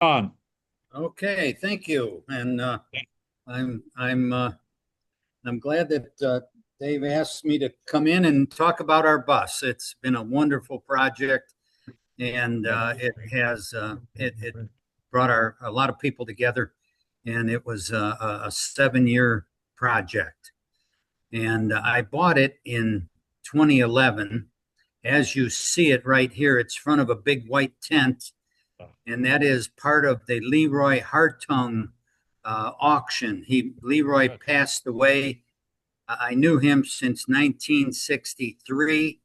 On. Okay, thank you. And I'm glad that Dave asked me to come in and talk about our bus. It's been a wonderful project, and it brought a lot of people together, and it was a 7 year project. And I bought it in 2011. As you see it right here, it's front of a big white tent, and that is part of the Leroy Hartung auction. Leroy passed away. I knew him since 1963,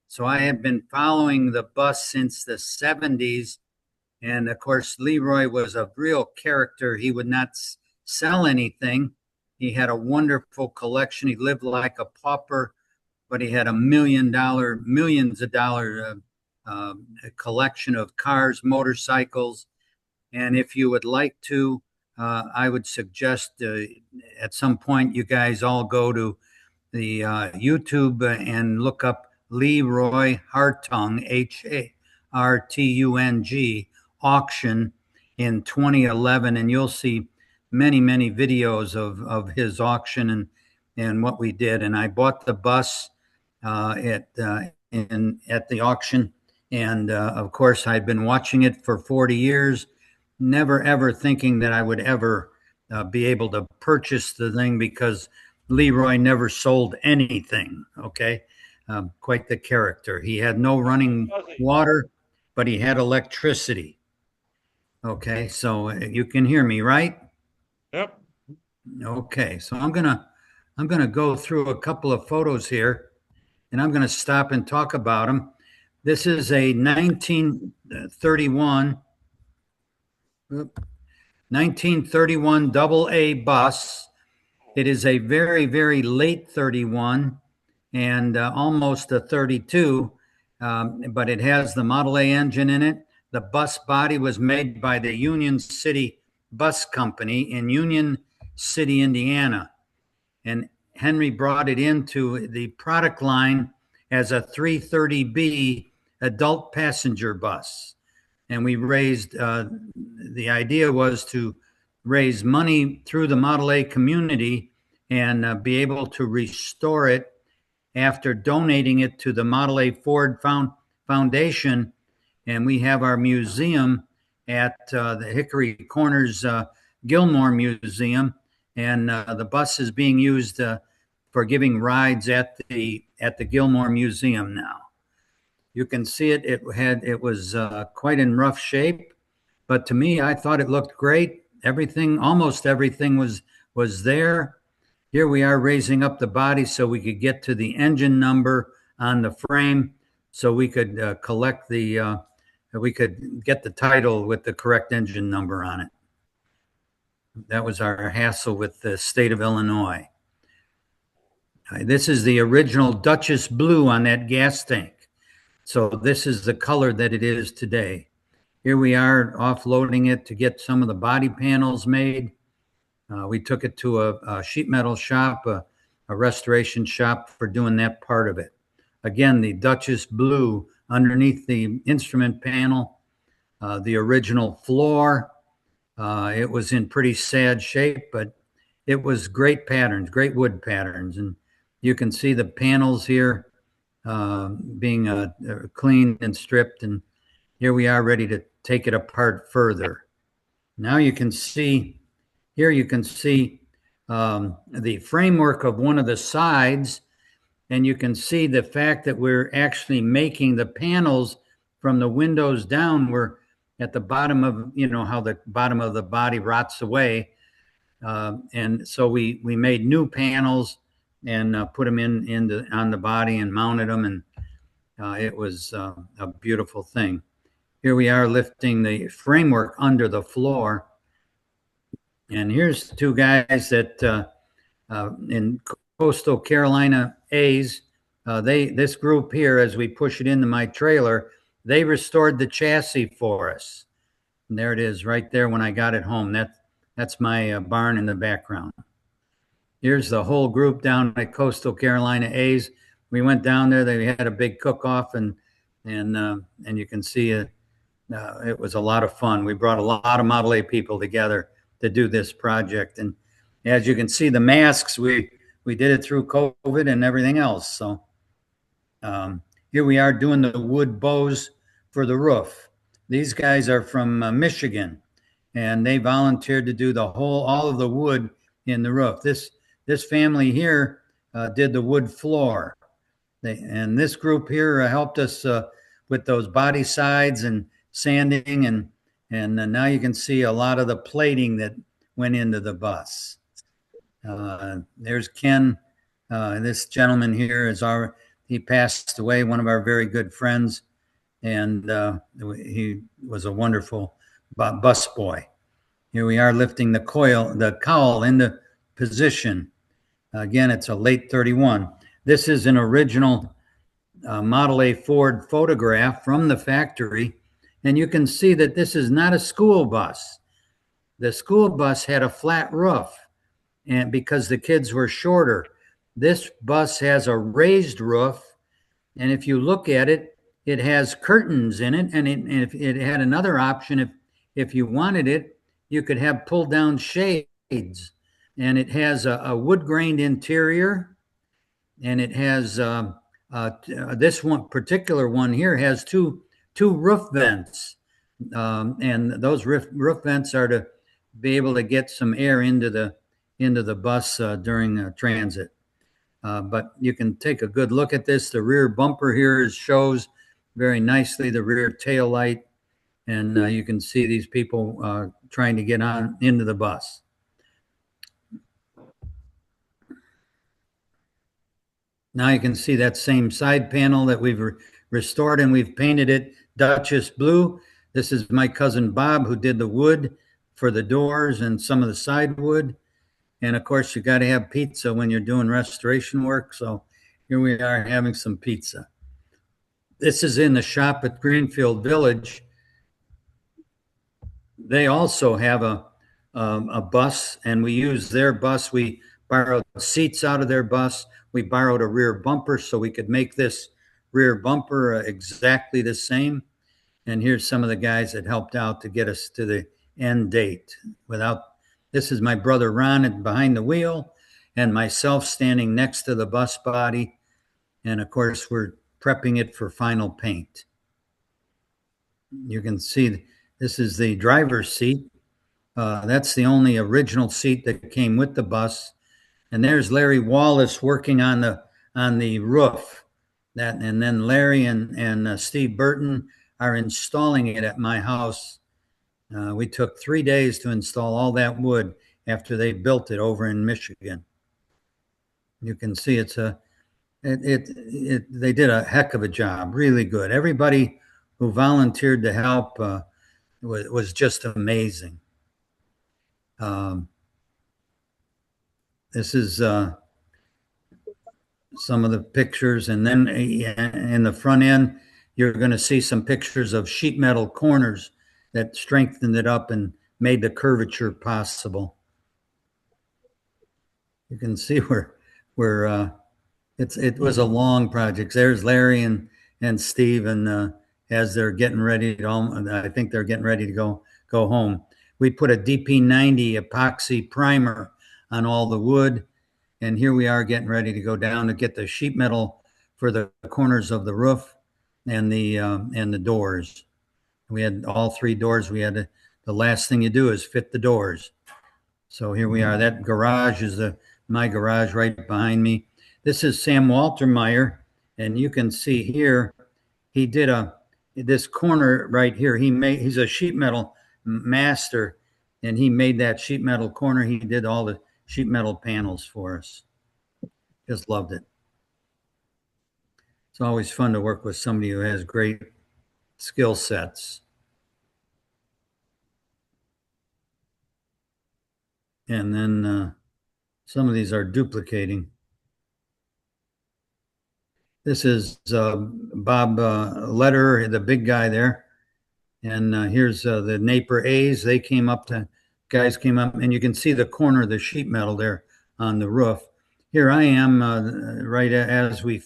so I have been following the bus since the 70s. And of course, Leroy was a real character. He would not sell anything. He had a wonderful collection. He lived like a pauper, but he had millions of dollar collection of cars, motorcycles. And if you would like to, I would suggest at some point you guys all go to the YouTube and look up Leroy Hartung, Hartung auction in 2011, and you'll see many videos of his auction and what we did. And I bought the bus at the auction, and of course I'd been watching it for 40 years, never ever thinking that I would ever be able to purchase the thing because Leroy never sold anything. Okay. Quite the character. He had no running water, but he had electricity. Okay. So you can hear me, right? Yep. Okay. So I'm gonna go through a couple of photos here, and I'm gonna stop and talk about them. This is a 1931 double A bus. It is a very late 31 and almost a 32, but it has the Model A engine in it. The bus body was made by the Union City Bus Company in Union City, Indiana. And Henry brought it into the product line as a 330B adult passenger bus. And we raised, the idea was to raise money through the Model A community and be able to restore it after donating it to the Model A Ford Foundation. And we have our museum at the Hickory Corners Gilmore Museum, and the bus is being used for giving rides at the Gilmore Museum now. You can see it. It was quite in rough shape, but to me, I thought it looked great. Almost everything was there. Here we are raising up the body so we could get to the engine number on the frame, so we could we could get the title with the correct engine number on it. That was our hassle with the state of Illinois. This is the original Duchess blue on that gas tank. So this is the color that it is today. Here we are offloading it to get some of the body panels made. We took it to a sheet metal shop, a restoration shop for doing that part of it. Again, the Duchess blue underneath the instrument panel, the original floor. It was in pretty sad shape, but it was great patterns, great wood patterns. And you can see the panels here being cleaned and stripped. And here we are ready to take it apart further. Now you can see the framework of one of the sides, and you can see the fact that we're actually making the panels from the windows down. We're at the bottom of, how the bottom of the body rots away. And so we made new panels and put them on the body and mounted them. And it was a beautiful thing. Here we are lifting the framework under the floor. And here's two guys that in Coastal Carolina A's, this group here, as we push it into my trailer, they restored the chassis for us. And there it is right there when I got it home. That's my barn in the background. Here's the whole group down at Coastal Carolina A's. We went down there. They had a big cook-off, and you can see it was a lot of fun. We brought a lot of Model A people together to do this project. And as you can see, the masks, we did it through COVID and everything else. So here we are doing the wood bows for the roof. These guys are from Michigan, and they volunteered to do all of the wood in the roof. This family here did the wood floor. And this group here helped us with those body sides and sanding, and now you can see a lot of the plating that went into the bus. There's Ken. This gentleman here he passed away, one of our very good friends, and he was a wonderful bus boy. Here we are lifting the cowl into position. Again, it's a late 31. This is an original Model A Ford photograph from the factory, and you can see that this is not a school bus. The school bus had a flat roof, and because the kids were shorter. This bus has a raised roof, and if you look at it, it has curtains in it, and if it had another option, if you wanted it, you could have pull down shades, and it has a wood grained interior, and it has this one particular one here has two roof vents, and those roof vents are to be able to get some air into the bus during transit. But you can take a good look at this. The rear bumper here shows very nicely the rear tail light, and you can see these people trying to get on into the bus. Now you can see that same side panel that we've restored, and we've painted it Duchess blue. This is my cousin Bob, who did the wood for the doors and some of the side wood. And of course, you got to have pizza when you're doing restoration work. So here we are having some pizza. This is in the shop at Greenfield Village. They also have a bus, and we use their bus. We borrowed seats out of their bus. We borrowed a rear bumper so we could make this rear bumper exactly the same. And here's some of the guys that helped out to get us to the end date. This is my brother Ron behind the wheel, and myself standing next to the bus body. And of course, we're prepping it for final paint. You can see this is the driver's seat. That's the only original seat that came with the bus. And there's Larry Wallace working on the roof. And then Larry and Steve Burton are installing it at my house. We took 3 days to install all that wood after they built it over in Michigan. You can see they did a heck of a job, really good. Everybody who volunteered to help was just amazing. This is some of the pictures, and then in the front end, you're going to see some pictures of sheet metal corners that strengthened it up and made the curvature possible. You can see where it was a long project. There's Larry and Steve, and as they're getting ready I think they're getting ready to go home. We put a DP90 epoxy primer on all the wood, and here we are getting ready to go down to get the sheet metal for the corners of the roof and the doors. We had all 3 doors. The last thing you do is fit the doors. So here we are. That garage is my garage right behind me. This is Sam Waltermeyer, and you can see here he did this corner right here. He's a sheet metal master, and he made that sheet metal corner. He did all the sheet metal panels for us. Just loved it. It's always fun to work with somebody who has great skill sets. And then some of these are duplicating. This is Bob Lederer, the big guy there. And here's the Napier A's. Guys came up, and you can see the corner of the sheet metal there on the roof. Here I am right as we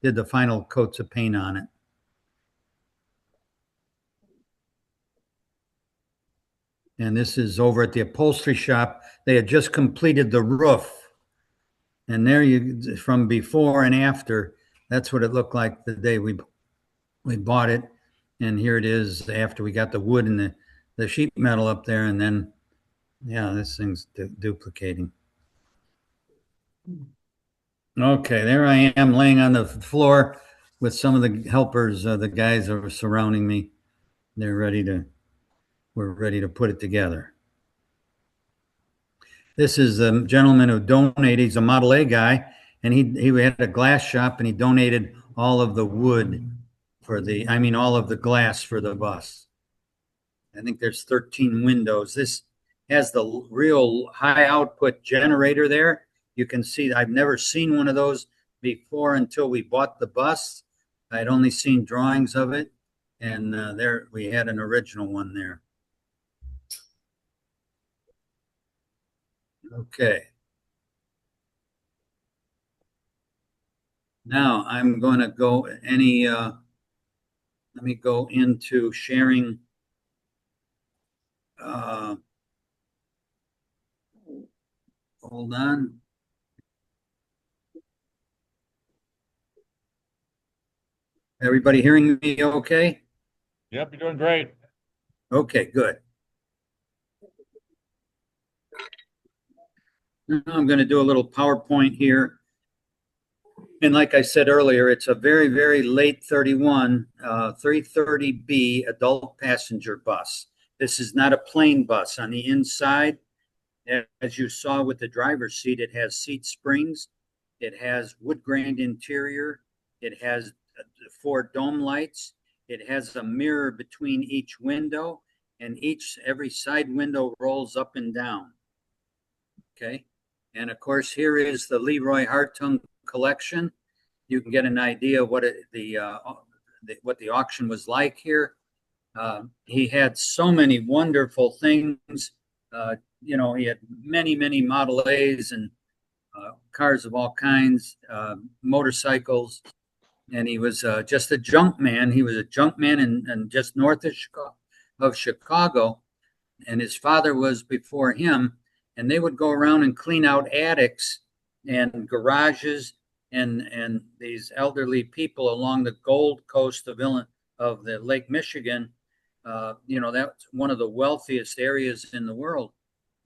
did the final coats of paint on it. And this is over at the upholstery shop. They had just completed the roof. And there you, from before and after, that's what it looked like the day we bought it. And here it is after we got the wood and the sheet metal up there. And then, yeah, this thing's duplicating. Okay, there I am laying on the floor with some of the helpers, the guys that were surrounding me. We're ready to put it together. This is a gentleman who donated. He's a Model A guy, and he had a glass shop, and he donated all of the wood all of the glass for the bus. I think there's 13 windows. This has the real high output generator there. You can see, I've never seen one of those before until we bought the bus. I'd only seen drawings of it, and there we had an original one there. Okay. Now I'm going to go let me go into sharing. Hold on. Everybody hearing me okay? Yep, you're doing great. Okay, good. Now I'm going to do a little PowerPoint here. And like I said earlier, it's a very, very late 31, 330B adult passenger bus. This is not a plain bus. On the inside, as you saw with the driver's seat, it has seat springs. It has wood grain interior. It has 4 dome lights. It has a mirror between each window, and every side window rolls up and down. Okay. And of course, here is the Leroy Hartung collection. You can get an idea what the auction was like here. He had so many wonderful things. He had many Model A's and cars of all kinds, motorcycles, and he was just a junk man. He was a junk man in just north of Chicago, and his father was before him. And they would go around and clean out attics and garages and these elderly people along the Gold Coast of the Lake Michigan. That's one of the wealthiest areas in the world.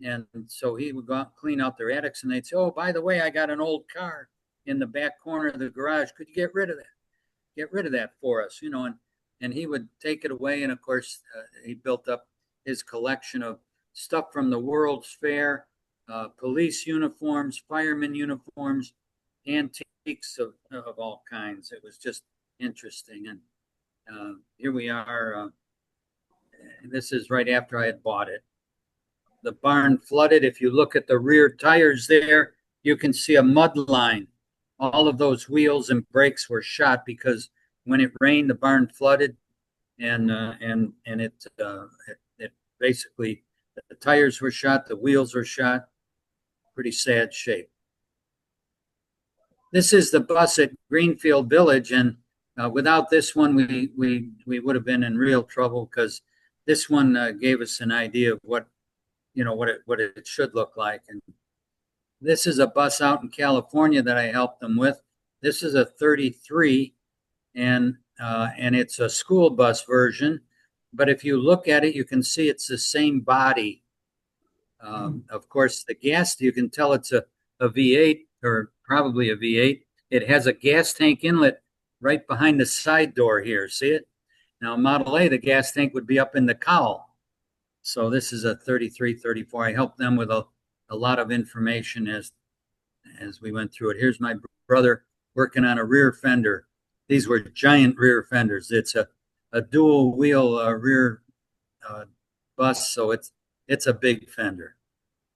And so he would go out and clean out their attics, and they'd say, "Oh, by the way, I got an old car in the back corner of the garage. Could you get rid of that? Get rid of that for us?" And he would take it away. And of course, he built up his collection of stuff from the World's Fair, police uniforms, firemen uniforms, antiques of all kinds. It was just interesting. And here we are. This is right after I had bought it. The barn flooded. If you look at the rear tires there, you can see a mud line. All of those wheels and brakes were shot because when it rained, the barn flooded, and it basically, the tires were shot, the wheels were shot. Pretty sad shape. This is the bus at Greenfield Village, and without this one, we would have been in real trouble, because this one gave us an idea of what it should look like. And this is a bus out in California that I helped them with. This is a 33, and it's a school bus version. But if you look at it, you can see it's the same body. Of course, the gas, you can tell it's a V8, or probably a V8. It has a gas tank inlet right behind the side door here. See it? Now, Model A, the gas tank would be up in the cowl. So this is a 33, 34. I helped them with a lot of information as we went through it. Here's my brother working on a rear fender. These were giant rear fenders. It's a dual wheel rear bus, so it's a big fender.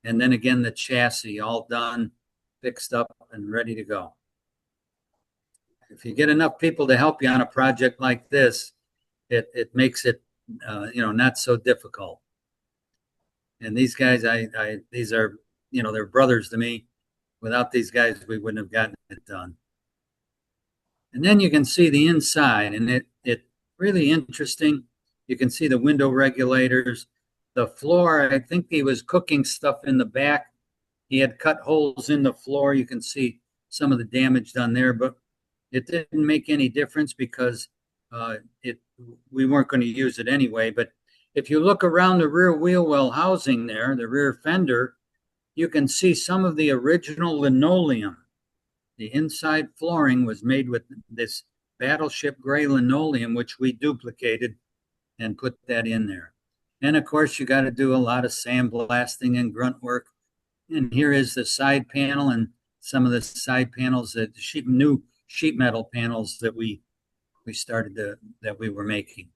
And then again, the chassis all done, fixed up, and ready to go. If you get enough people to help you on a project like this, it makes it not so difficult. And these guys, these are, they're brothers to me. Without these guys, we wouldn't have gotten it done. And then you can see the inside, and it really interesting. You can see the window regulators. The floor, I think he was cooking stuff in the back. He had cut holes in the floor. You can see some of the damage done there, but it didn't make any difference because it we weren't going to use it anyway. But if you look around the rear wheel well housing there, the rear fender, you can see some of the original linoleum. The inside flooring was made with this battleship gray linoleum, which we duplicated and put that in there. And of course, you got to do a lot of sandblasting and grunt work. And here is the side panel and some of the side panels that new sheet metal panels that we started that we were making.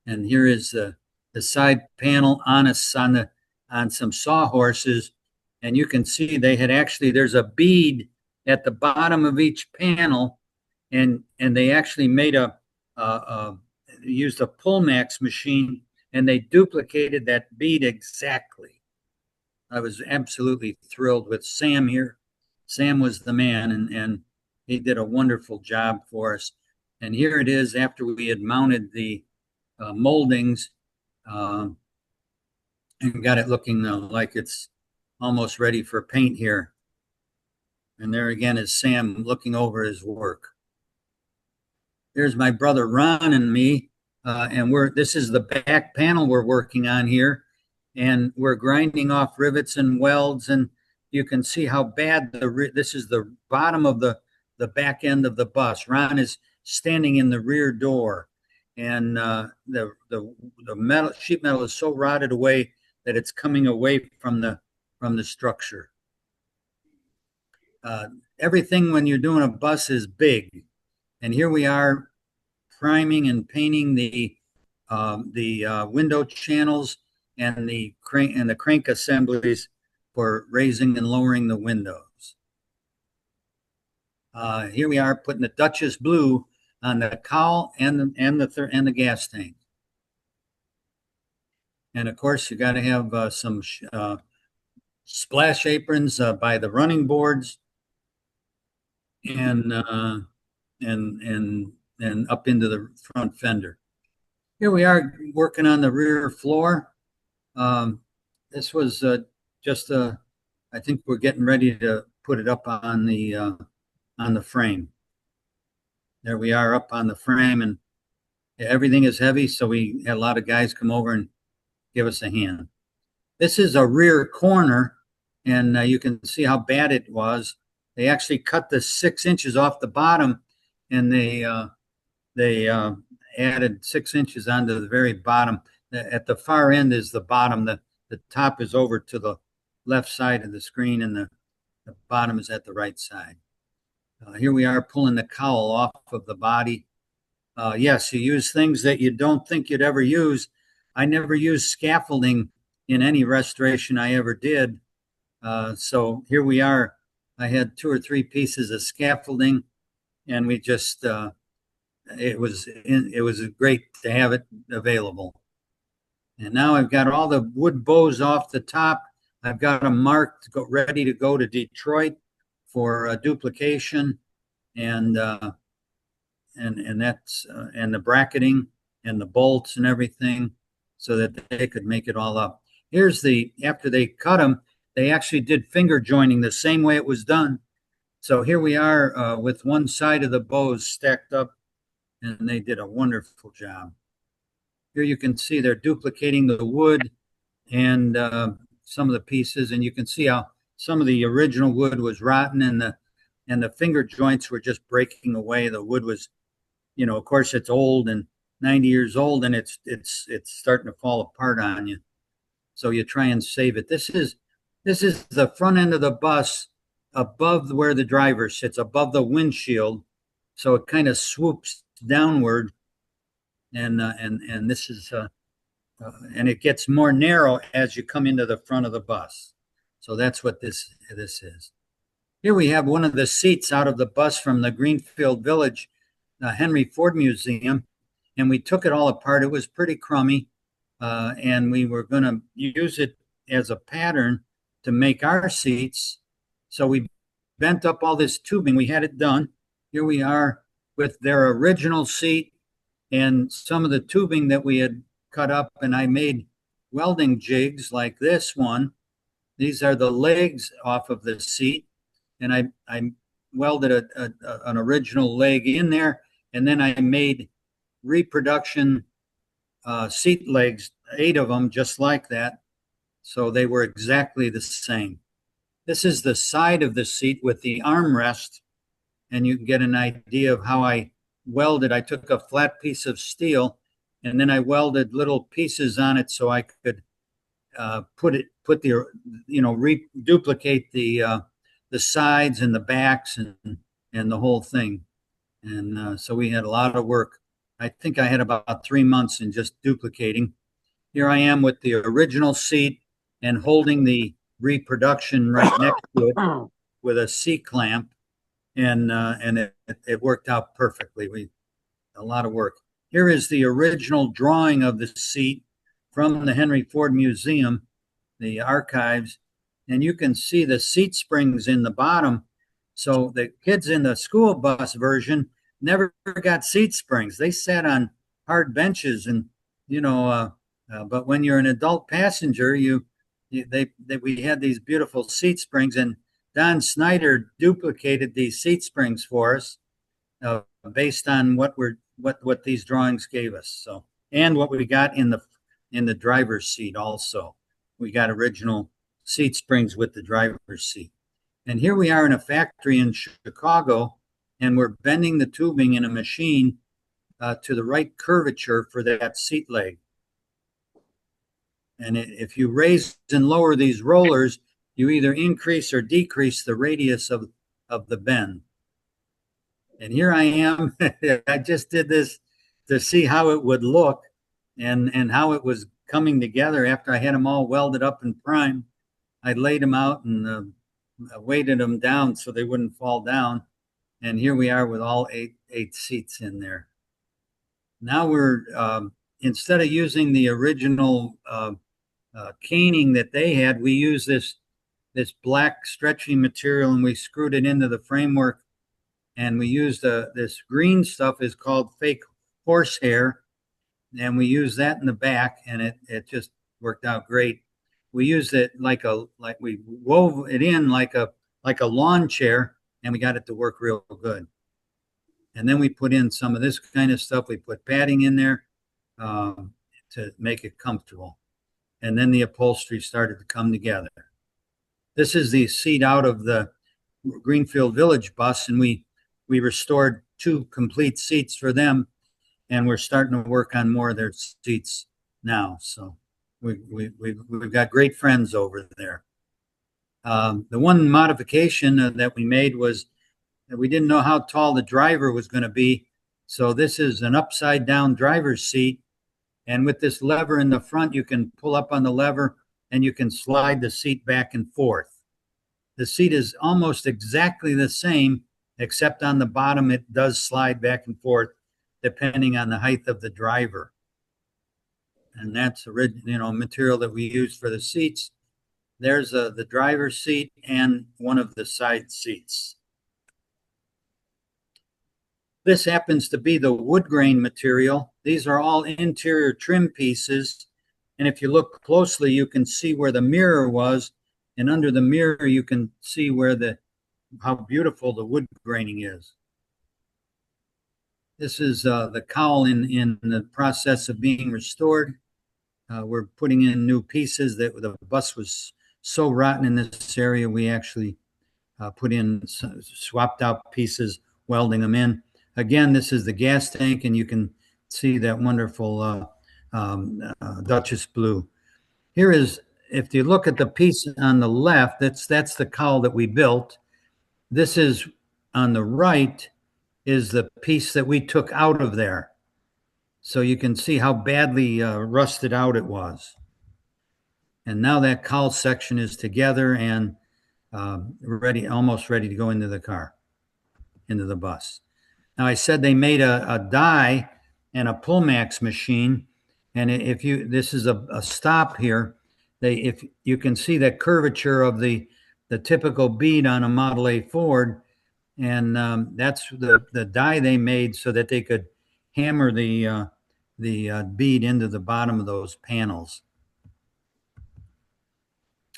And here is the side panel on some sawhorses, and you can see they had actually there's a bead at the bottom of each panel, and they actually made used a Pullmax machine, and they duplicated that bead exactly. I was absolutely thrilled with Sam here. Sam was the man, and he did a wonderful job for us. And here it is after we had mounted the moldings and got it looking like it's almost ready for paint here. And there again is Sam looking over his work. There's my brother Ron and me, and this is the back panel we're working on here, and we're grinding off rivets and welds, and you can see how bad this is the bottom of the back end of the bus. Ron is standing in the rear door, and the metal sheet metal is so rotted away that it's coming away from the structure. Everything when you're doing a bus is big, and here we are priming and painting the window channels and the crank assemblies for raising and lowering the windows. Here we are putting the Duchess blue on the cowl and the gas tank. And of course, you got to have some splash aprons by the running boards and up into the front fender. Here we are working on the rear floor. This was I think we're getting ready to put it up on the frame. There we are up on the frame, and everything is heavy, so we had a lot of guys come over and give us a hand. This is a rear corner, and you can see how bad it was. They actually cut the 6 inches off the bottom, and they added 6 inches onto the very bottom. At the far end is the bottom. The top is over to the left side of the screen, and the bottom is at the right side. Here we are pulling the cowl off of the body. Yes, you use things that you don't think you'd ever use. I never used scaffolding in any restoration I ever did. So here we are. I had 2 or 3 pieces of scaffolding, and we just it was great to have it available. And now I've got all the wood bows off the top. I've got them marked, ready to go to Detroit for duplication, and that's and the bracketing and the bolts and everything, so that they could make it all up. Here's after they cut them, they actually did finger joining the same way it was done. So here we are with one side of the bows stacked up, and they did a wonderful job. Here you can see they're duplicating the wood and some of the pieces, and you can see how some of the original wood was rotten, and the finger joints were just breaking away. The wood was, of course, it's old and 90 years old, and it's starting to fall apart on you. So you try and save it. This is the front end of the bus above where the driver sits, above the windshield. So it kind of swoops downward, and this is and it gets more narrow as you come into the front of the bus. So that's what this is. Here we have one of the seats out of the bus from the Greenfield Village Henry Ford Museum, and we took it all apart. It was pretty crummy, and we were going to use it as a pattern to make our seats. So we bent up all this tubing. We had it done. Here we are with their original seat and some of the tubing that we had cut up, and I made welding jigs like this one. These are the legs off of the seat, and I welded an original leg in there, and then I made reproduction seat legs, 8 of them, just like that. So they were exactly the same. This is the side of the seat with the armrest, and you can get an idea of how I welded. I took a flat piece of steel, and then I welded little pieces on it so I could duplicate the sides and the backs and the whole thing. And so we had a lot of work. I think I had about 3 months in just duplicating. Here I am with the original seat and holding the reproduction right next to it with a C-clamp, and it worked out perfectly. A lot of work. Here is the original drawing of the seat from the Henry Ford Museum, the archives, and you can see the seat springs in the bottom. So the kids in the school bus version never got seat springs. They sat on hard benches, and but when you're an adult passenger, we had these beautiful seat springs, and Don Snyder duplicated these seat springs for us based on what these drawings gave us. So, and what we got in the driver's seat also. We got original seat springs with the driver's seat. And here we are in a factory in Chicago, and we're bending the tubing in a machine to the right curvature for that seat leg. And if you raise and lower these rollers, you either increase or decrease the radius of the bend. And here I am. I just did this to see how it would look and how it was coming together after I had them all welded up and primed. I laid them out and weighted them down so they wouldn't fall down. And here we are with all eight seats in there. Now we're, instead of using the original caning that they had, we use this black stretchy material, and we screwed it into the framework. And we used this green stuff is called fake horsehair, and we used that in the back, and it just worked out great. We used it like we wove it in like a lawn chair, and we got it to work real good. And then we put in some of this kind of stuff. We put padding in there to make it comfortable. And then the upholstery started to come together. This is the seat out of the Greenfield Village bus, and we restored 2 complete seats for them, and we're starting to work on more of their seats now. So we've got great friends over there. The one modification that we made was that we didn't know how tall the driver was going to be. So this is an upside down driver's seat. And with this lever in the front, you can pull up on the lever and you can slide the seat back and forth. The seat is almost exactly the same, except on the bottom, it does slide back and forth depending on the height of the driver. And that's material that we use for the seats. There's the driver's seat and one of the side seats. This happens to be the wood grain material. These are all interior trim pieces. And if you look closely, you can see where the mirror was. And under the mirror, you can see how beautiful the wood graining is. This is the cowl in the process of being restored. We're putting in new pieces. That the bus was so rotten in this area, we actually swapped out pieces, welding them in. Again, this is the gas tank, and you can see that wonderful Duchess blue. Here is, if you look at the piece on the left, that's the cowl that we built. This is on the right is the piece that we took out of there. So you can see how badly rusted out it was. And now that cowl section is together and almost ready to go into the car, into the bus. Now, I said they made a die and a Pullmax machine. And this is a stop here. If you can see that curvature of the typical bead on a Model A Ford, and that's the die they made so that they could hammer the bead into the bottom of those panels.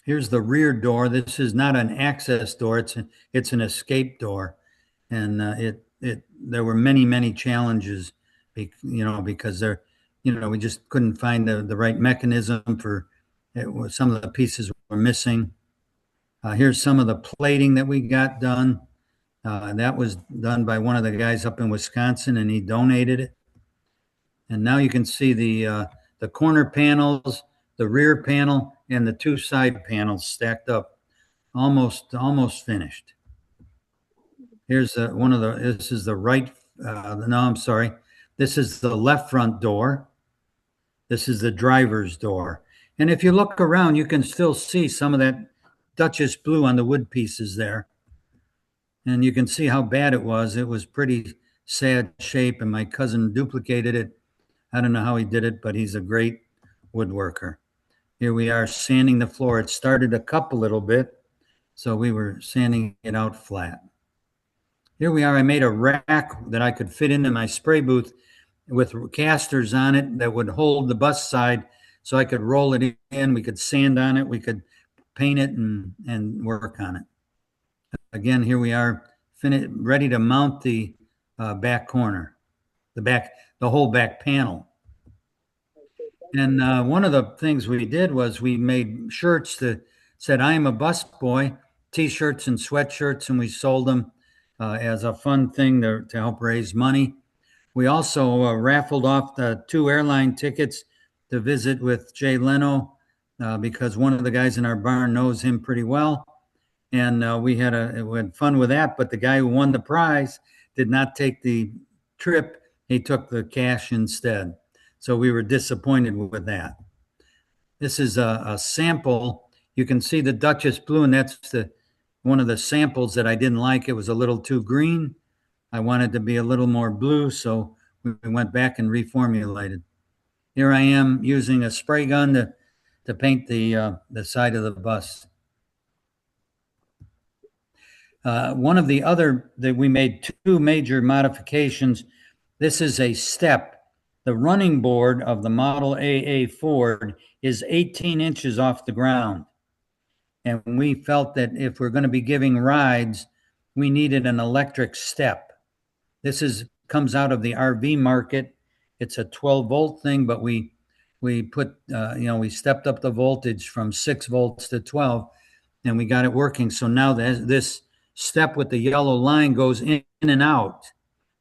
Here's the rear door. This is not an access door. It's an escape door, and there were many challenges, because we just couldn't find the right mechanism for it. Some of the pieces were missing. Here's some of the plating that we got done. That was done by one of the guys up in Wisconsin, and he donated it. And now you can see the corner panels, the rear panel, and the two side panels stacked up, almost finished. Here's this is the right, no, I'm sorry. This is the left front door. This is the driver's door. And if you look around, you can still see some of that Duchess blue on the wood pieces there. And you can see how bad it was. It was pretty sad shape, and my cousin duplicated it. I don't know how he did it, but he's a great woodworker. Here we are sanding the floor. It started to cup a little bit, so we were sanding it out flat. Here we are. I made a rack that I could fit into my spray booth with casters on it that would hold the bus side, so I could roll it in. We could sand on it. We could paint it and work on it. Again, here we are, ready to mount the back corner, the whole back panel. And one of the things we did was we made shirts that said, "I am a bus boy," T-shirts and sweatshirts, and we sold them as a fun thing to help raise money. We also raffled off the 2 airline tickets to visit with Jay Leno because one of the guys in our barn knows him pretty well. And we had fun with that, but the guy who won the prize did not take the trip. He took the cash instead. So we were disappointed with that. This is a sample. You can see the Duchess blue, and that's one of the samples that I didn't like. It was a little too green. I wanted to be a little more blue, so we went back and reformulated. Here I am using a spray gun to paint the side of the bus. One of the other that we made 2 major modifications. This is a step. The running board of the Model AA Ford is 18 inches off the ground. And we felt that if we're going to be giving rides, we needed an electric step. This comes out of the RV market. It's a 12-volt thing, but we put, we stepped up the voltage from 6 volts to 12, and we got it working. So now this step with the yellow line goes in and out.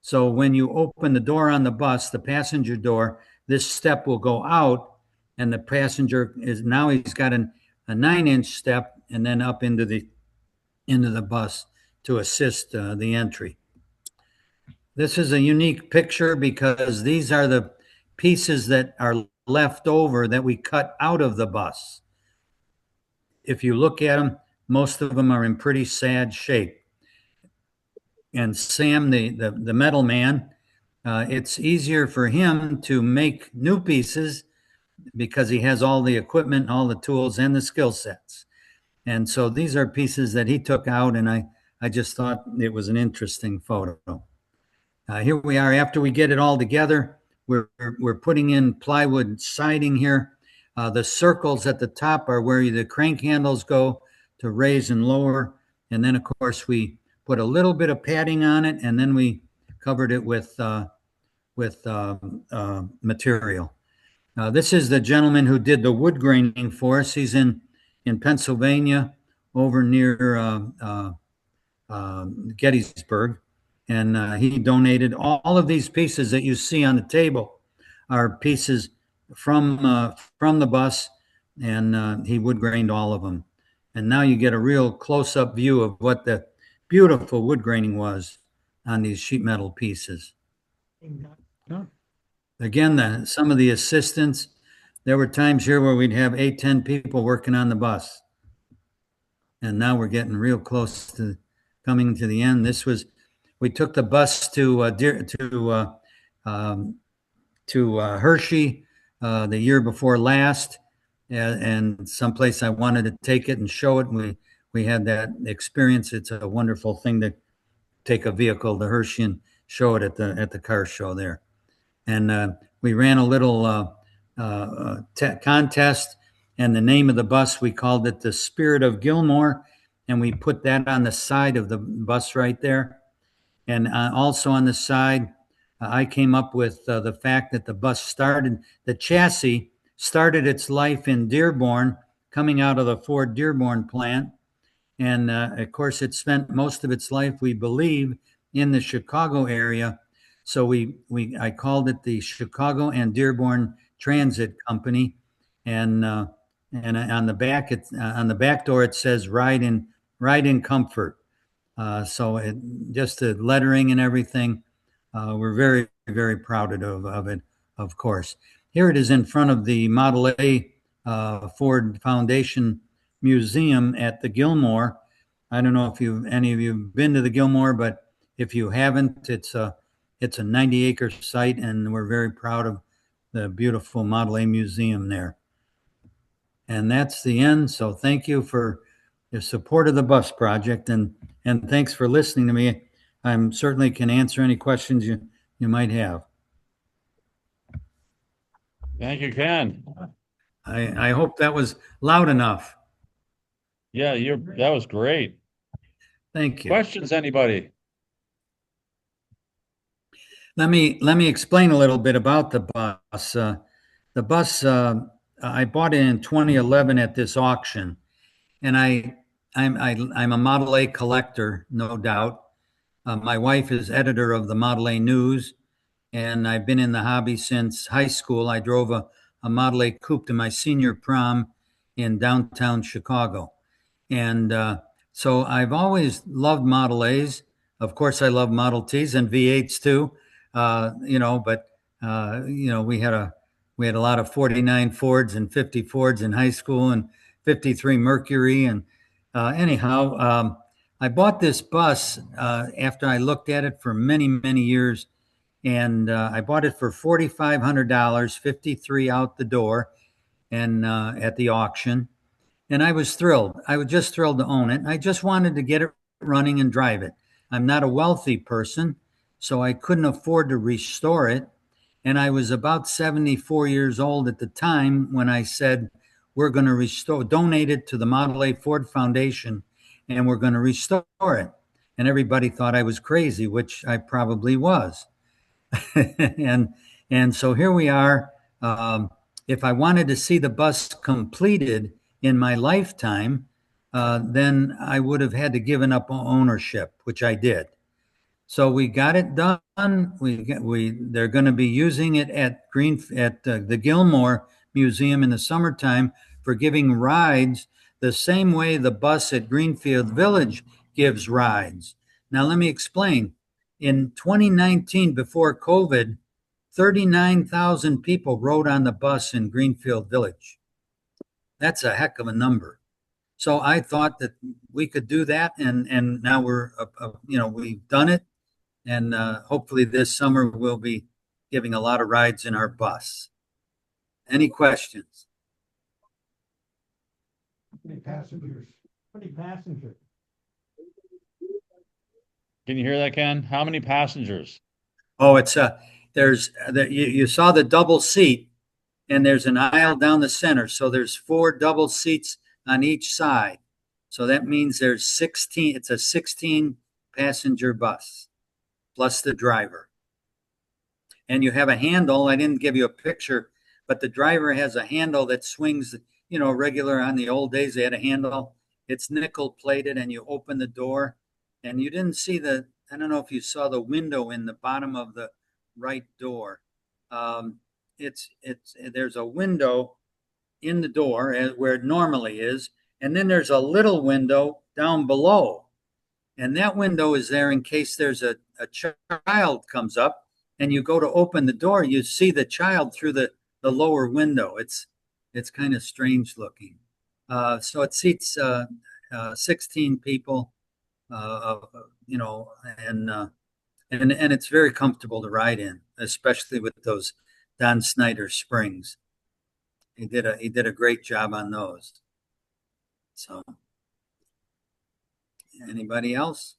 So when you open the door on the bus, the passenger door, this step will go out, and the passenger he's got a 9-inch step and then up into the bus to assist the entry. This is a unique picture because these are the pieces that are left over that we cut out of the bus. If you look at them, most of them are in pretty sad shape. And Sam, the metal man, it's easier for him to make new pieces because he has all the equipment, all the tools, and the skill sets. And so these are pieces that he took out, and I just thought it was an interesting photo. Here we are. After we get it all together, we're putting in plywood siding here. The circles at the top are where the crank handles go to raise and lower. And then, of course, we put a little bit of padding on it, and then we covered it with material. This is the gentleman who did the wood graining for us. He's in Pennsylvania, over near Gettysburg, and he donated all of these pieces that you see on the table are pieces from the bus, and he wood grained all of them. And now you get a real close-up view of what the beautiful wood graining was on these sheet metal pieces. Again, some of the assistants, there were times here where we'd have 8-10 people working on the bus. And now we're getting real close to coming to the end. We took the bus to Hershey the year before last, and someplace I wanted to take it and show it. And we had that experience. It's a wonderful thing to take a vehicle to Hershey and show it at the car show there. And we ran a little contest. And the name of the bus, we called it the Spirit of Gilmore, and we put that on the side of the bus right there. And also on the side, I came up with the fact that the chassis started its life in Dearborn, coming out of the Ford Dearborn plant. And of course, it spent most of its life, we believe, in the Chicago area. So I called it the Chicago and Dearborn Transit Company, and on the back door it says ride in comfort. Just the lettering and everything, we're very, very proud of it, of course. Here it is in front of the Model A Ford Foundation Museum at the Gilmore. I don't know if any of you have been to the Gilmore, but if you haven't, it's a 90-acre site, and we're very proud of the beautiful Model A museum there. And that's the end. So thank you for your support of the bus project, and thanks for listening to me. I certainly can answer any questions you might have. Thank you, Ken. I hope that was loud enough. Yeah, that was great. Thank you. Questions, anybody? Let me explain a little bit about the bus. The bus I bought it in 2011 at this auction, and I'm a Model A collector, no doubt. My wife is editor of the Model A News, and I've been in the hobby since high school. I drove a Model A coupe to my senior prom in downtown Chicago. And so I've always loved Model A's. Of course, I love Model T's and V8s too. But we had a lot of 49 Fords and 50 Fords in high school, and 53 Mercury. And I bought this bus after I looked at it for many, many years, and I bought it for $4,500, 53 out the door, and at the auction. And I was thrilled. I was just thrilled to own it. I just wanted to get it running and drive it. I'm not a wealthy person, so I couldn't afford to restore it. And I was about 74 years old at the time when I said, we're going to donate it to the Model A Ford Foundation, and we're going to restore it. And everybody thought I was crazy, which I probably was. and so here we are. If I wanted to see the bus completed in my lifetime, then I would have had to given up ownership, which I did. So we got it done. They're going to be using it at the Gilmore Museum in the summertime for giving rides the same way the bus at Greenfield Village gives rides. Now let me explain. In 2019, before COVID, 39,000 people rode on the bus in Greenfield Village. That's a heck of a number. So I thought that we could do that, and now we've done it, and hopefully this summer we'll be giving a lot of rides in our bus. Any questions? How many passengers? How many passengers? Can you hear that, Ken? How many passengers? Oh, you saw the double seat, and there's an aisle down the center. So there's 4 double seats on each side. So that means there's 16. It's a 16 passenger bus plus the driver. And you have a handle. I didn't give you a picture, but the driver has a handle that swings, regular on the old days, they had a handle. It's nickel plated, and you open the door, and you didn't see I don't know if you saw the window in the bottom of the right door. There's a window in the door where it normally is, and then there's a little window down below, and that window is there in case there's a child comes up, and you go to open the door, you see the child through the lower window. It's kind of strange looking. So it seats 16 people, and it's very comfortable to ride in, especially with those Don Snyder springs. He did a great job on those. So, anybody else?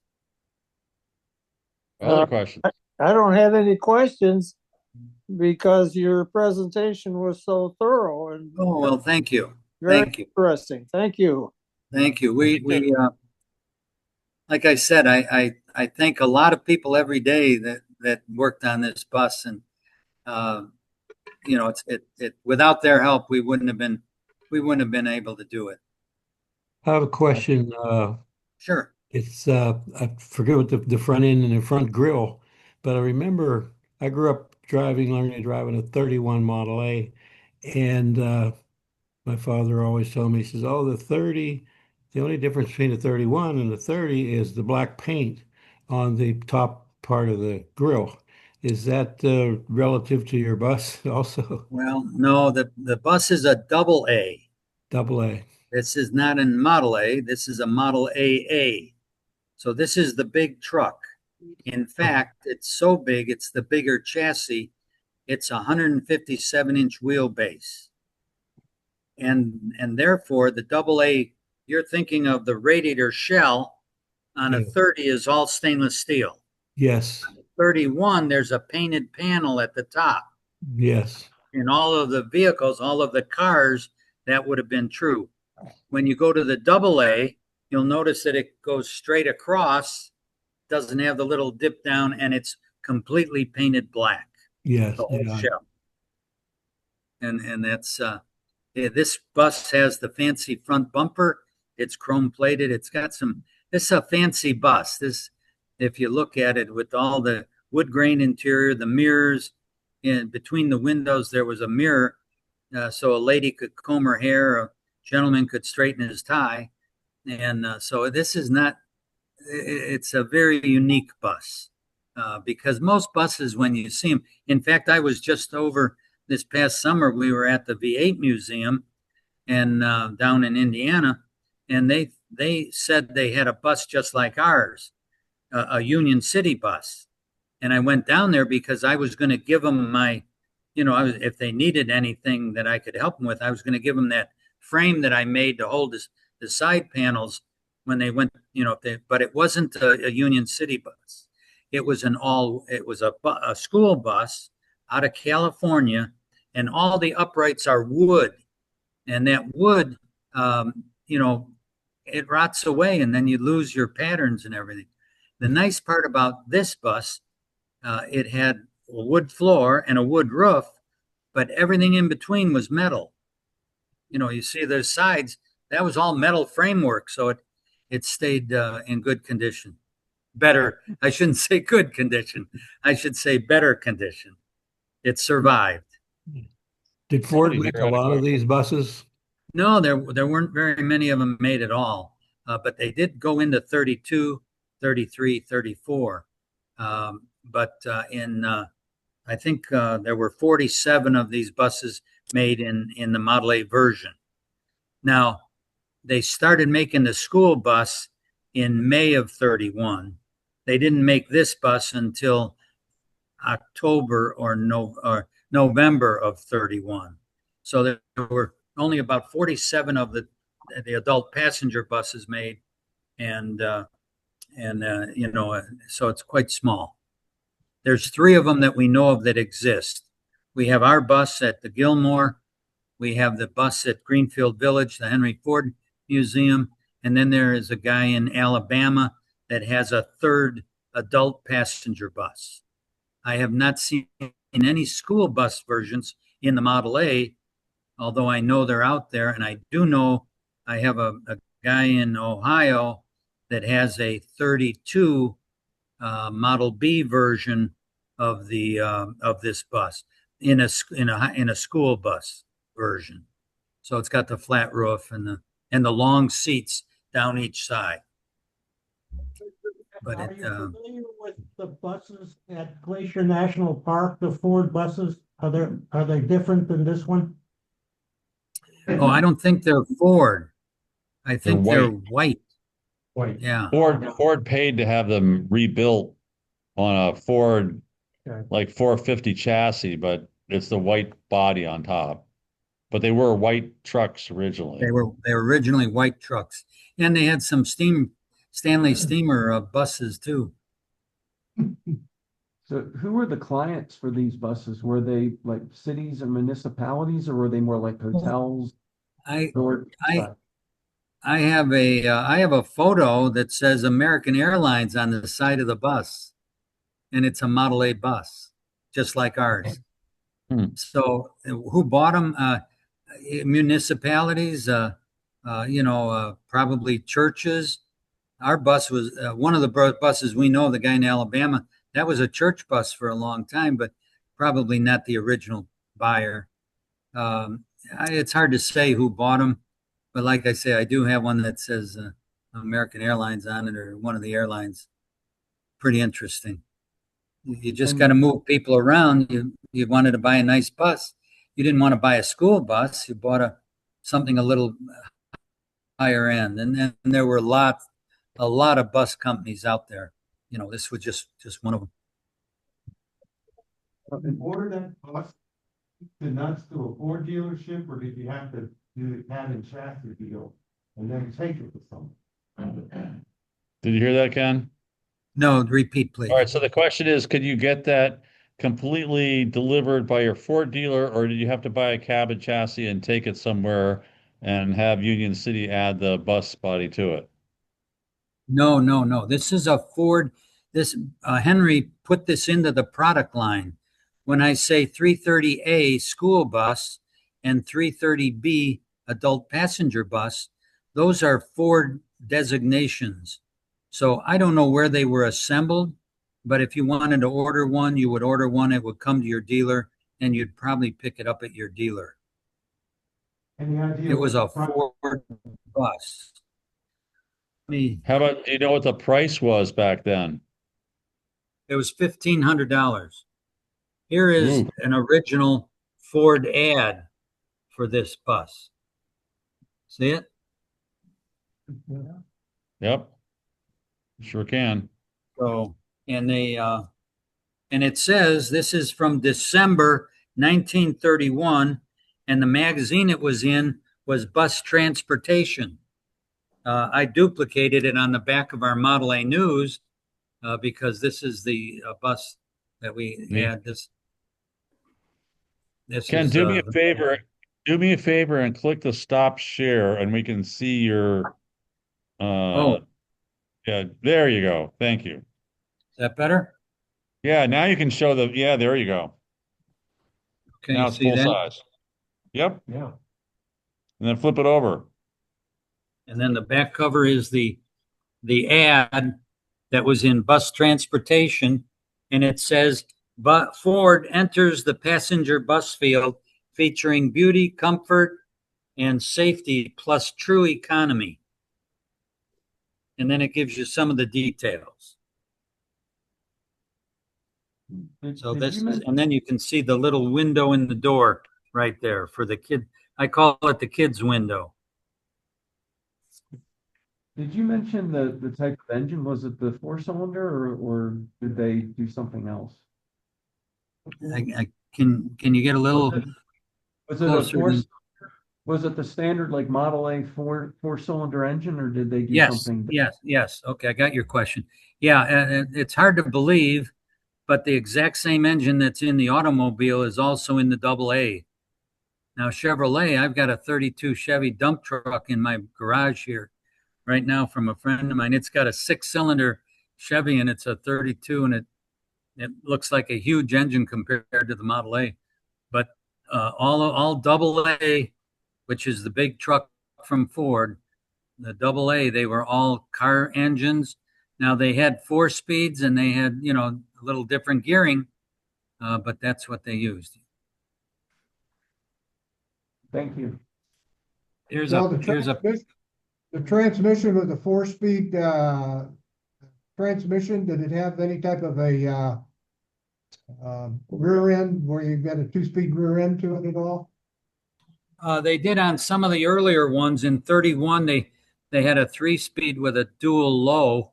Other questions? I don't have any questions because your presentation was so thorough and Oh, well, thank you. Very Thank you. interesting. Thank you. Thank you. Like I said, I thank a lot of people every day that worked on this bus, and you know, without their help, we wouldn't have been able to do it. I have a question. Sure. It's I forget what the front end and the front grill, but I remember I grew up learning to drive in a 31 Model A, and my father always told me, he says, "Oh, the only difference between the 31 and the 30 is the black paint on the top part of the grill." Is that relative to your bus also? Well, no, the bus is a double A. Double A. This is not a Model A. This is a Model AA. So this is the big truck. In fact, it's so big, it's the bigger chassis. It's a 157-inch wheelbase. And therefore, the double A, you're thinking of the radiator shell on a Yeah. 30 is all stainless steel. Yes. 31, there's a painted panel at the top. Yes. In all of the vehicles, all of the cars, that would have been true. When you go to the double A, you'll notice that it goes straight across, doesn't have the little dip down, and it's completely painted black, Yes. the whole Yeah. shell. And that's this bus has the fancy front bumper. It's chrome plated. It's got this is a fancy bus. This, if you look at it with all the wood grain interior, the mirrors, in between the windows, there was a mirror so a lady could comb her hair, a gentleman could straighten his tie. And so this is not, it's a very unique bus because most buses, when you see them, in fact, I was just over this past summer, we were at the V8 Museum and down in Indiana, and they said they had a bus just like ours, a Union City bus. And I went down there because I was going to give them my, if they needed anything that I could help them with, I was going to give them that frame that I made to hold the side panels when they went, but it wasn't a Union City bus. It was a school bus out of California, and all the uprights are wood, and that wood, it rots away, and then you lose your patterns and everything. The nice part about this bus, it had a wood floor and a wood roof, but everything in between was metal. You see those sides, that was all metal framework, so it stayed in good condition. Better, I shouldn't say good condition. I should say better condition. It survived. Did Ford Somebody make here a had a lot of question. these buses? No, there weren't very many of them made at all, but they did go into 32, 33, 34. But I think there were 47 of these buses made in the Model A version. Now, they started making the school bus in May of 31. They didn't make this bus until October or November of 31. So there were only about 47 of the adult passenger buses made, and so it's quite small. There's 3 of them that we know of that exist. We have our bus at the Gilmore. We have the bus at Greenfield Village, the Henry Ford Museum. And then there is a guy in Alabama that has a 3rd adult passenger bus. I have not seen any school bus versions in the Model A, although I know they're out there. And I do know I have a guy in Ohio that has a 32 Model B version of this bus in a school bus version. So it's got the flat roof and the long seats down each side. But Are you familiar with the buses at Glacier National Park, the Ford buses? Are they different than this one? Oh, I don't think they're Ford. I think they're white. white. Yeah. Ford paid to have them rebuilt on a Ford Okay. like 450 chassis, but it's the white body on top. But they were white trucks originally. They were originally white trucks, and they had some Stanley Steamer buses too. So who were the clients for these buses? Were they like cities and municipalities, or were they more like hotels? I Or- I I have a photo that says American Airlines on the side of the bus, and it's a Model A bus, just like ours. Hmm. So who bought them? Municipalities, probably churches. Our bus was one of the buses we know, the guy in Alabama, that was a church bus for a long time, but probably not the original buyer. It's hard to say who bought them, but like I say, I do have one that says American Airlines on it, or one of the airlines. Pretty interesting. You just got to And move people around. You wanted to buy a nice bus. You didn't want to buy a school bus. You bought something a little higher end, and then there were a lot of bus companies out there. This was just one of them. In order that bus to nuts to a Ford dealership, or did you have to do the cab and chassis deal and then take it to someone? Did you hear that, Ken? No, repeat, All please. right, so the question is, could you get that completely delivered by your Ford dealer, or did you have to buy a cab and chassis and take it somewhere and have Union City add the bus body to it? No, no, no. This is a Ford. This Henry put this into the product line. When I say 330A school bus and 330B adult passenger bus, those are Ford designations. So I don't know where they were assembled, but if you wanted to order one, you would order one. It would come to your dealer, and you'd probably pick it up at your dealer. Any idea? It was what a the price- Ford bus. Me, How about, do you know what the price was back then? it was $1,500. Here is Ooh. an original Ford ad for this bus. See it? Yep, sure can. So, and it says this is from December 1931, and the magazine it was in was Bus Transportation. I duplicated it on the back of our Model A News because this is the bus that we Neat. had. This Ken, is do me a favor. Do me a favor and click the stop share, and we can see your. oh, is Yeah, there you go. Thank you. that better? Yeah, now you can show the. Yeah, there you go. Can Now you it's see full that? size. Yep, Yeah. and then flip it over. And then the back cover is the ad that was in Bus Transportation, and it says, "But Ford enters the passenger bus field, featuring beauty, comfort, and safety, plus true economy." And then it gives you some of the details. So did this you is, mention, and then you can see the little window in the door right there for the kid. I call it the kids' window. did you mention the type of engine? Was it the four-cylinder or did they do something else? Can you get a little Was it a closer? four, was it the standard like Model A four-cylinder engine or did they do Yes, something? yes. Okay, I got your question. Yeah, it's hard to believe, but the exact same engine that's in the automobile is also in the double A. Now, Chevrolet, I've got a 32 Chevy dump truck in my garage here right now from a friend of mine. It's got a 6-cylinder Chevy, and it's a 32, and it looks like a huge engine compared to the Model A. But all double A, which is the big truck from Ford, the double A, they were all car engines. Now they had 4 speeds and they had, a little different gearing, but that's what they used. Thank you. Here's Now, a the transmission was a 4-speed, transmission. Did it have any type of a, rear end where you've got a 2-speed rear end to it at all? they did on some of the earlier ones in 31. They had a 3-speed with a dual low,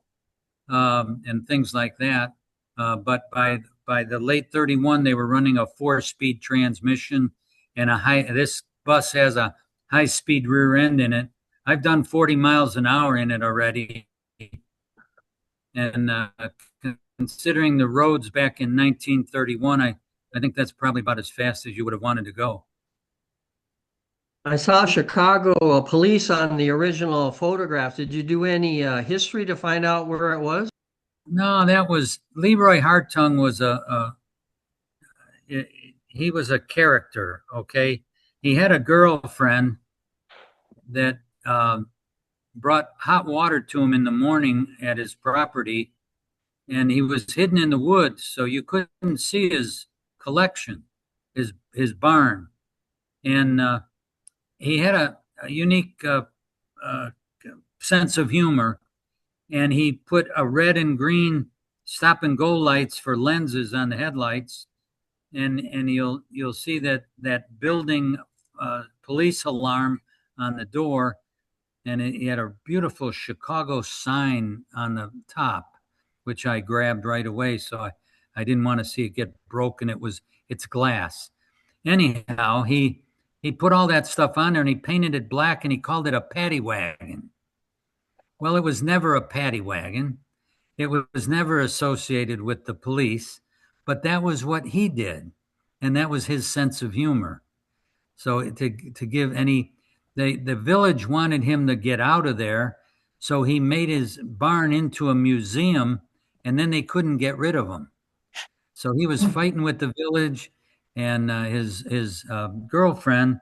and things like that. But by the late 31, they were running a 4-speed transmission and this bus has a high-speed rear end in it. I've done 40 miles an hour in it already. And considering the roads back in 1931, I think that's probably about as fast as you would have wanted to go. I saw Chicago police on the original photograph. Did you do any history to find out where it was? No, that was Leroy Hartung was he was a character. Okay, he had a girlfriend that brought hot water to him in the morning at his property, and he was hidden in the woods, so you couldn't see his collection, his barn, and he had a unique sense of humor, and he put a red and green stop and go lights for lenses on the headlights, and you'll see that building police alarm on the door, and he had a beautiful Chicago sign on the top, which I grabbed right away. So I didn't want to see it get broken. It's glass. Anyhow, he put all that stuff on there and he painted it black and he called it a paddy wagon. Well, it was never a paddy wagon. It was never associated with the police, but that was what he did, and that was his sense of humor. So to give any, the village wanted him to get out of there, so he made his barn into a museum, and then they couldn't get rid of him. So he was fighting with the village, and his girlfriend,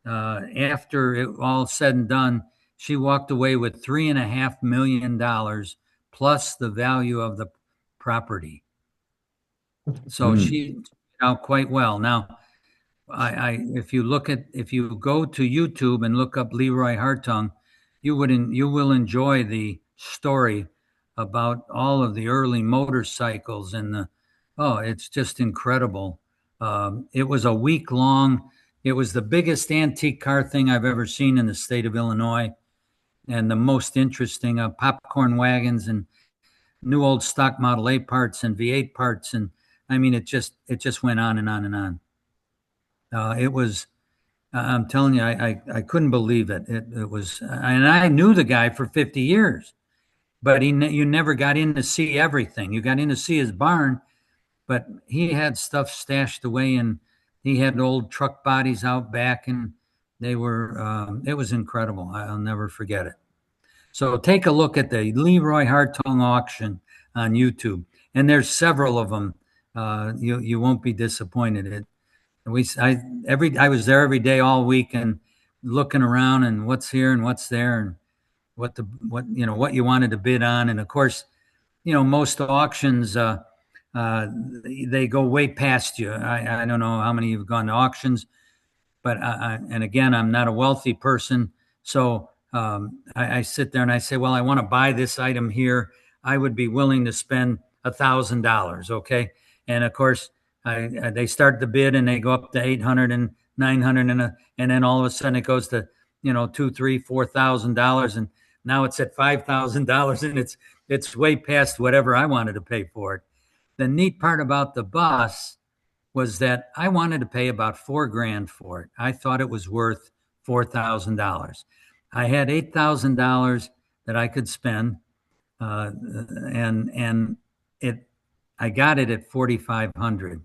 after it all said and done, she walked away with $3.5 million plus the value of the property. So she turned out quite well. Now, if you go to YouTube and look up Leroy Hartung, you will enjoy the story about all of the early motorcycles and it's just incredible. It was a week long. It was the biggest antique car thing I've ever seen in the state of Illinois, and the most interesting popcorn wagons and new old stock Model A parts and V8 parts, and I mean it just went on and on and on. It was, I'm telling you, I couldn't believe it. It was, and I knew the guy for 50 years, but you never got in to see everything. You got in to see his barn, but he had stuff stashed away, and he had old truck bodies out back, and they were, it was incredible. I'll never forget it. So take a look at the Leroy Hartung auction on YouTube, and there's several of them. You won't be disappointed. I was there every day all week and looking around and what's here and what's there and what you wanted to bid on. And of course, most auctions, they go way past you. I don't know how many you've gone to auctions, but and again, I'm not a wealthy person. So I sit there and I say, well, I want to buy this item here. I would be willing to spend $1,000. Okay. And of course, they start the bid and they go up to 800 and 900 and then all of a sudden it goes to $2,000, $3,000, $4,000, and now it's at $5,000 and it's way past whatever I wanted to pay for it. The neat part about the bus was that I wanted to pay about $4,000 for it. I thought it was worth $4,000. I had $8,000 that I could spend, and I got it at $4,500.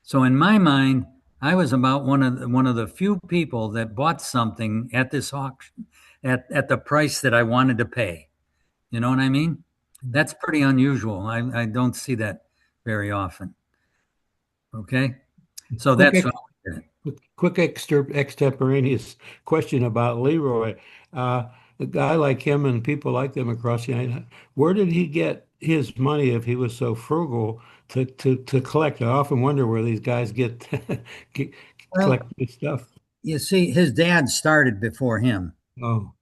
So in my mind, I was about one of the few people that bought something at this auction at the price that I wanted to pay. You know what I mean? That's pretty unusual. I don't see that very often. Okay, so that's quick extemporaneous question about Leroy. A guy like him and people like them across the United States, where did he get his money if he was so frugal to collect? I often wonder where these guys get collect this stuff. You see, his dad started before him. Oh,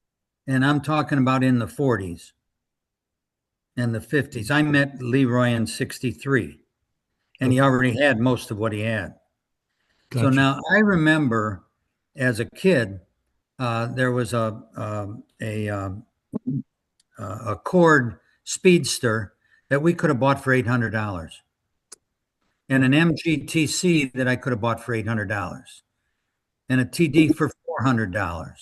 and I'm talking about in the 40s and the 50s. I met Leroy in 63, and he already had most of what he had. Gotcha. So now I remember as a kid, there was a Accord Speedster that we could have bought for $800, and an MGTC that I could have bought for $800, and a TD for $400,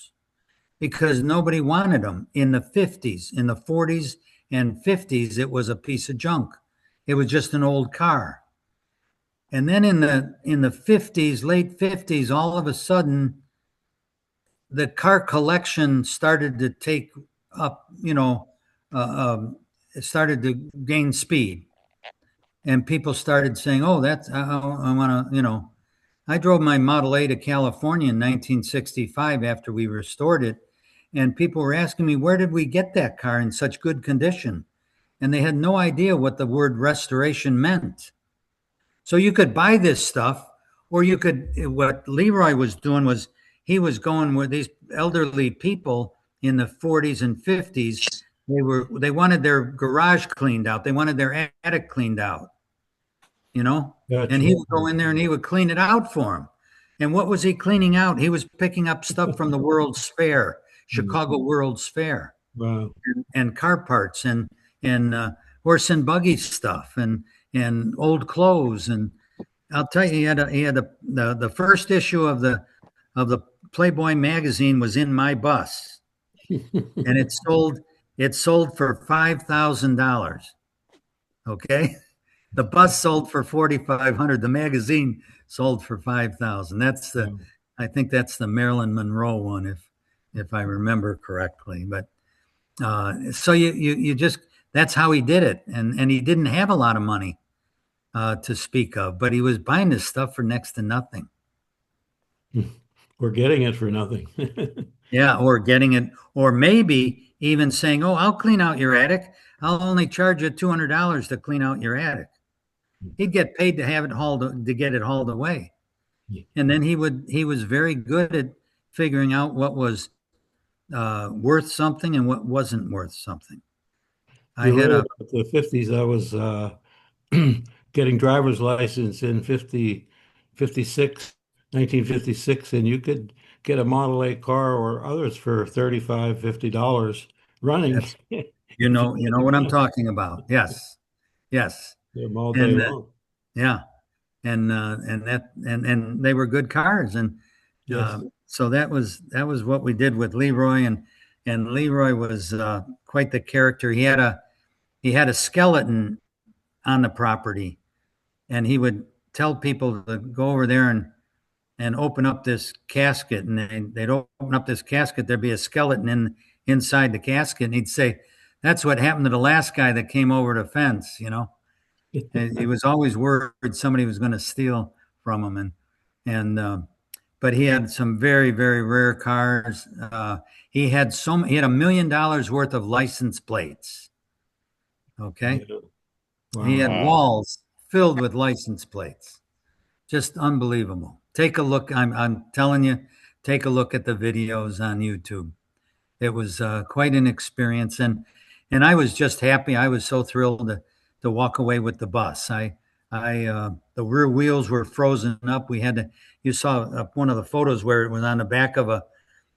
because nobody wanted them in the 50s. In the 40s and 50s, it was a piece of junk. It was just an old car. And then in the 50s, late 50s, all of a sudden, the car collection started to take up, it started to gain speed. And people started saying, oh, I want to, I drove my Model A to California in 1965 after we restored it. And people were asking me, where did we get that car in such good condition? And they had no idea what the word restoration meant. So you could buy this stuff, or you could, what Leroy was doing was he was going with these elderly people in the 40s and 50s. They wanted their garage cleaned out. They wanted their attic cleaned out, Gotcha. and he would go in there and he would clean it out for them. And what was he cleaning out? He was picking up stuff from the World's Fair, Chicago World's Fair, Wow. and car parts and horse and buggy stuff and old clothes. And I'll tell you, he had the first issue of the Playboy magazine was in my bus, and it sold for $5,000. Okay, the bus sold for 4,500. The magazine sold for 5,000. I think that's the Marilyn Monroe one, if I remember correctly. But so you just, that's how he did it, and he didn't have a lot of money to speak of, but he was buying this stuff for next to nothing. We're getting it for nothing. Yeah, or getting it, or maybe even saying, "Oh, I'll clean out your attic. I'll only charge you $200 to clean out your attic." He'd get paid to have it to get it hauled away, and then he was very good at figuring out what was worth something and what wasn't worth something. The 50s. I was getting driver's license in 1956, and you could get a Model A car or others for $35, $50 running. You know what I'm talking about. Yes. Them all day long. Yeah. And they were good cars. And Yes. so that was what we did with Leroy, and Leroy was quite the character. He had a skeleton on the property, and he would tell people to go over there and open up this casket, and they'd open up this casket. There'd be a skeleton inside the casket, and he'd say, "That's what happened to the last guy that came over the fence," And he was always worried somebody was going to steal from him, but he had some very, very rare cars. He had $1 million worth of license plates. Okay. Wow. He had Wow. walls filled with license plates. Just unbelievable. Take a look. I'm telling you, take a look at the videos on YouTube. It was quite an experience, and I was just happy. I was so thrilled to walk away with the bus. The rear wheels were frozen up. You saw one of the photos where it was on the back of a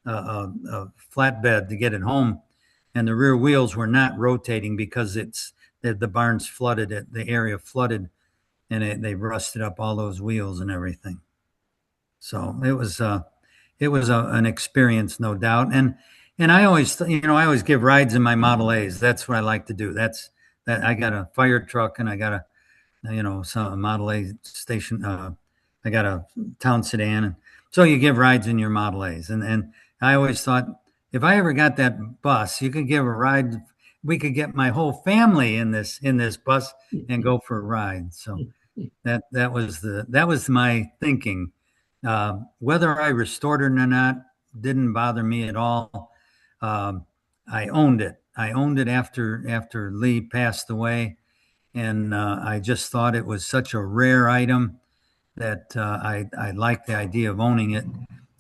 flatbed to get it home, and the rear wheels were not rotating because the barn's flooded, the area flooded, and they rusted up all those wheels and everything. So it was an experience, no doubt. And I always give rides in my Model A's. That's what I like to do. That I got a fire truck, and I got a Model A station. I got a town sedan, and so you give rides in your Model A's. And I always thought, if I ever got that bus, you could give a ride. We could get my whole family in this bus and go for a ride. So that was my thinking. Whether I restored it or not didn't bother me at all. I owned it. I owned it after Lee passed away, and I just thought it was such a rare item that I liked the idea of owning it.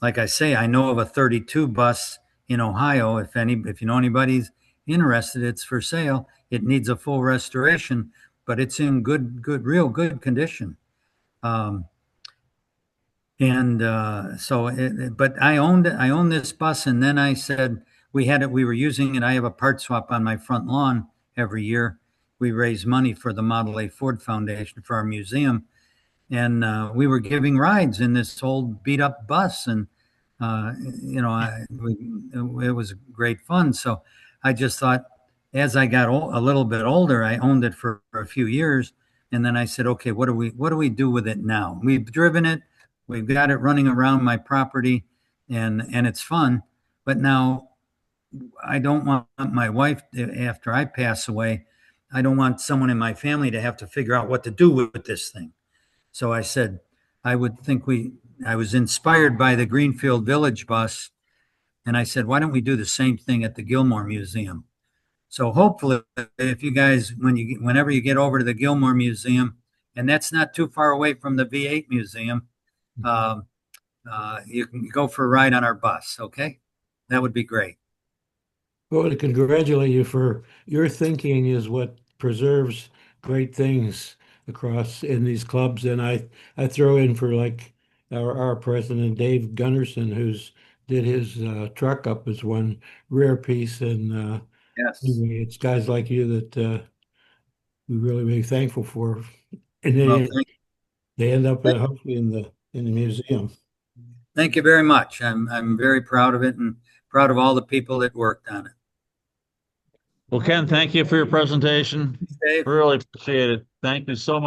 Like I say, I know of a 32 bus in Ohio. If you know anybody's interested, it's for sale. It needs a full restoration, but it's in real good condition. But I owned it. I owned this bus, and then I said we were using it. I have a part swap on my front lawn every year. We raise money for the Model A Ford Foundation for our museum, and we were giving rides in this old beat up bus, and it was great fun. So I just thought, as I got a little bit older, I owned it for a few years, and then I said, okay, what do we do with it now? We've driven it. We've got it running around my property, and it's fun. But now I don't want my wife, after I pass away, I don't want someone in my family to have to figure out what to do with this thing. So I said, I was inspired by the Greenfield Village bus. And I said, why don't we do the same thing at the Gilmore Museum? So hopefully, if you guys, whenever you get over to the Gilmore Museum, and that's not too far away from the V8 Museum, you can go for a ride on our bus. Okay, that would be great. Well, to congratulate you for your thinking is what preserves great things across in these clubs. And I throw in for like our president, Dave Gunderson, who's did his truck up as one rare piece. And Yes. anyway, it's guys like you that we really be thankful for. And Well, they end up hopefully in the museum. thank you very much. I'm very proud of it and proud of all the people that worked on it. Well, Ken, thank you for your presentation. Dave? Really appreciate it. Thank you so much.